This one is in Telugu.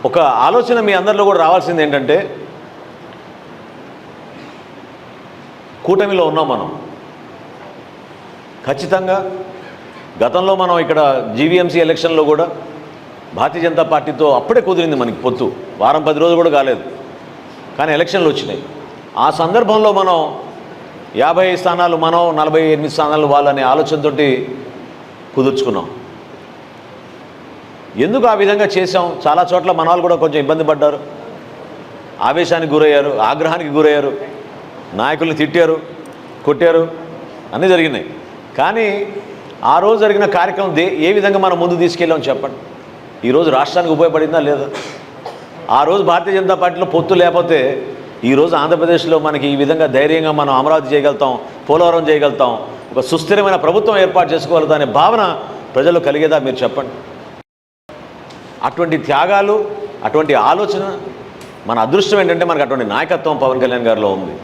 ఒక ఆలోచన మీ అందరిలో కూడా రావాల్సింది ఏంటంటే, కూటమిలో ఉన్నాం మనం. ఖచ్చితంగా గతంలో మనం ఇక్కడ జీవీఎంసీ ఎలక్షన్లో కూడా భారతీయ జనతా పార్టీతో అప్పుడే కుదిరింది మనకి పొత్తు. వారం 10 రోజులు కూడా కాలేదు, కానీ ఎలక్షన్లు వచ్చినాయి. ఆ సందర్భంలో మనం 50 స్థానాలు మనం, 48 స్థానాలు వాళ్ళు అనే ఆలోచనతో కుదుర్చుకున్నాం. ఎందుకు ఆ విధంగా చేశాం? చాలా చోట్ల మన వాళ్ళు కూడా కొంచెం ఇబ్బంది పడ్డారు, ఆవేశానికి గురయ్యారు, ఆగ్రహానికి గురయ్యారు, నాయకుల్ని తిట్టారు, కొట్టారు, అన్నీ జరిగినాయి. కానీ ఆ రోజు జరిగిన కార్యక్రమం ఏ విధంగా మనం ముందు తీసుకెళ్ళాం చెప్పండి. ఈరోజు రాష్ట్రానికి ఉపయోగపడిందా లేదా? ఆ రోజు భారతీయ జనతా పార్టీలో పొత్తు లేకపోతే ఈరోజు ఆంధ్రప్రదేశ్లో మనకి ఈ విధంగా ధైర్యంగా మనం అమరావతి చేయగలుగుతాం, పోలవరం చేయగలుగుతాం, ఒక సుస్థిరమైన ప్రభుత్వం ఏర్పాటు చేసుకోగలుగుతాం అనే భావన ప్రజల్లో కలిగేదా మీరు చెప్పండి. అటువంటి త్యాగాలు, అటువంటి ఆలోచన, మన అదృష్టం ఏంటంటే మనకు అటువంటి నాయకత్వం పవన్ కళ్యాణ్ గారిలో ఉంది.